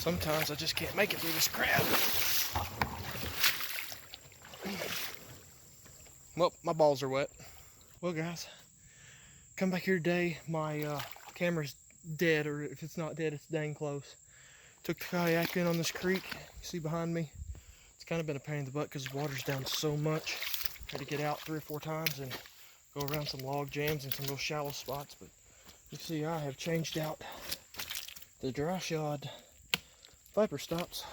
Sometimes I just can't make it through this crap. Well, my balls are wet. Well, guys, come back here today. My camera's dead, or if it's not dead, it's dang close. Took the kayak in on this creek. You see behind me? It's kind of been a pain in the butt because the water's down so much. Had to get out 3 or 4 times and go around some log jams and some real shallow spots. But you see, I have changed out the dry shod viper stops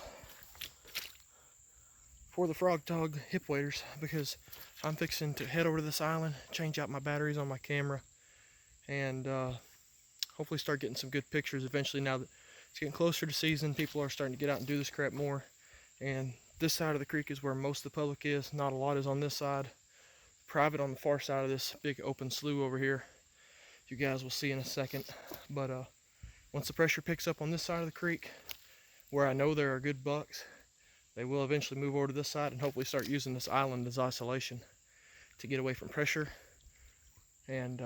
for the frog tog hip waders because I'm fixing to head over to this island, change out my batteries on my camera, and hopefully start getting some good pictures eventually. Now that it's getting closer to season, people are starting to get out and do this crap more. And this side of the creek is where most of the public is. Not a lot is on this side. Private on the far side of this big open slough over here. You guys will see in a second. But once the pressure picks up on this side of the creek, where I know there are good bucks, they will eventually move over to this side and hopefully start using this island as isolation to get away from pressure and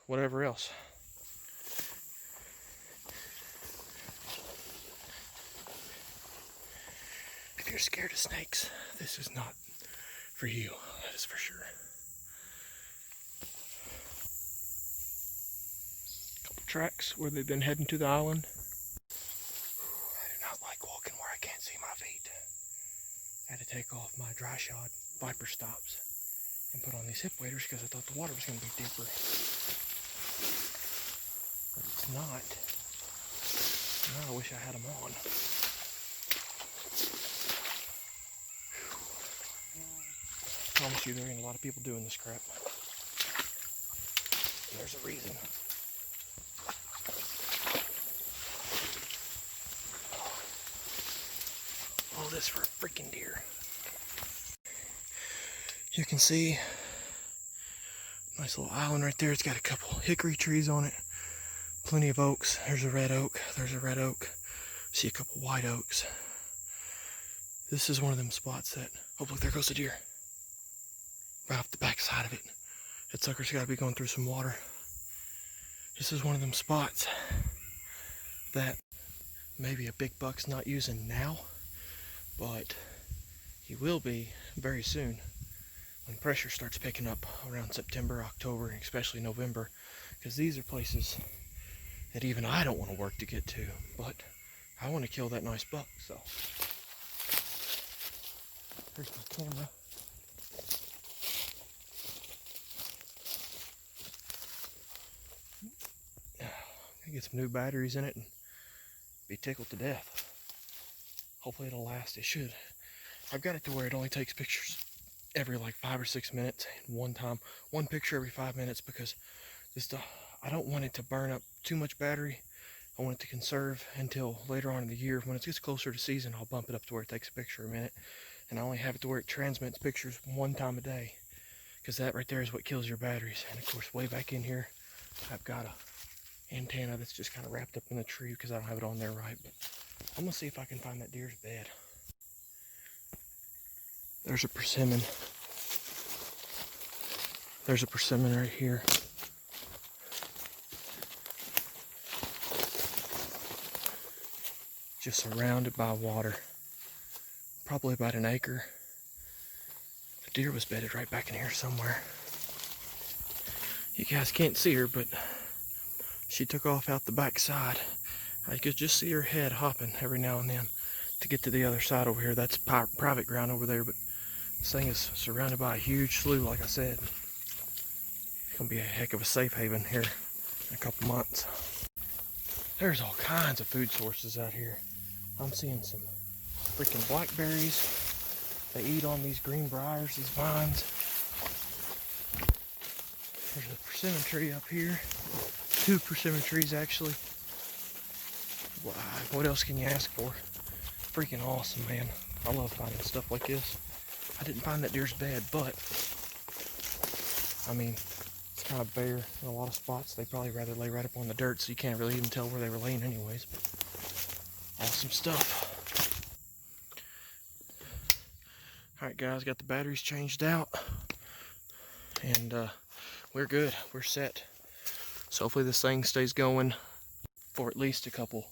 whatever else. If you're scared of snakes, this is not for you, that is for sure. Couple tracks where they've been heading to the island. I do not like walking where I can't see my feet. I had to take off my dry shod viper stops and put on these hip waders because I thought the water was going to be deeper. But it's not. Now I wish I had them on. I promise you there ain't a lot of people doing this crap. There's a reason. All this for a freaking deer. You can see nice little island right there. It's got a couple hickory trees on it. Plenty of oaks. There's a red oak. There's a red oak. See a couple white oaks. This is one of them spots that, oh look, there goes the deer. Right off the back side of it. That sucker's got to be going through some water. This is one of them spots that maybe a big buck's not using now, but he will be very soon when pressure starts picking up around September, October, and especially November, because these are places that even I don't want to work to get to, but I want to kill that nice buck. So here's my camera. Get some new batteries in it and be tickled to death. Hopefully it'll last. It should. I've got it to where it only takes pictures every like 5 or 6 minutes, and one picture every 5 minutes, because this I don't want it to burn up too much battery. I want it to conserve until later on in the year. When it gets closer to season, I'll bump it up to where it takes a picture a minute, and I only have it to where it transmits pictures 1 time a day, because that right there is what kills your batteries. And of course, way back in here, I've got a antenna that's just kind of wrapped up in the tree because I don't have it on there right. But I'm gonna see if I can find that deer's bed. There's a persimmon. There's a persimmon right here. Just surrounded by water. Probably about an acre. The deer was bedded right back in here somewhere. You guys can't see her, but she took off out the back side. I could just see her head hopping every now and then to get to the other side over here. That's private ground over there, but this thing is surrounded by a huge slough, like I said. It's gonna be a heck of a safe haven here in a couple months. There's all kinds of food sources out here. I'm seeing some freaking blackberries. They eat on these green briars, these vines. There's a persimmon tree up here. 2 persimmon trees actually. Wow, what else can you ask for? Freaking awesome, man. I love finding stuff like this. I didn't find that deer's bed, but I mean, it's kind of bare in a lot of spots. They probably rather lay right up on the dirt, so you can't really even tell where they were laying anyways. But awesome stuff. Alright guys, got the batteries changed out, and we're good. We're set. So hopefully this thing stays going for at least a couple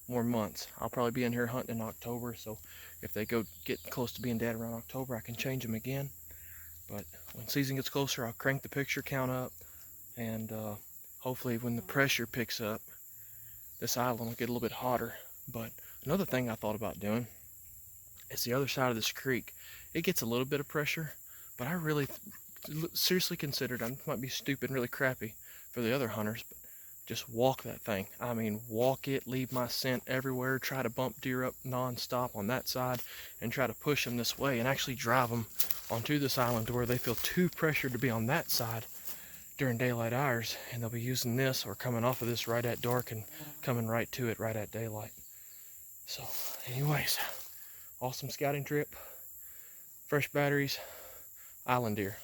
more months. I'll probably be in here hunting in October, so if they go get close to being dead around October, I can change them again. But when season gets closer, I'll crank the picture count up, and hopefully when the pressure picks up, this island will get a little bit hotter. But another thing I thought about doing is the other side of this creek. It gets a little bit of pressure, but I really seriously considered, I might be stupid and really crappy for the other hunters, but just walk that thing. I mean, walk it, leave my scent everywhere, try to bump deer up non-stop on that side, and try to push them this way, and actually drive them onto this island to where they feel too pressured to be on that side during daylight hours, and they'll be using this or coming off of this right at dark and coming right to it right at daylight. So anyways, awesome scouting trip, fresh batteries, island deer.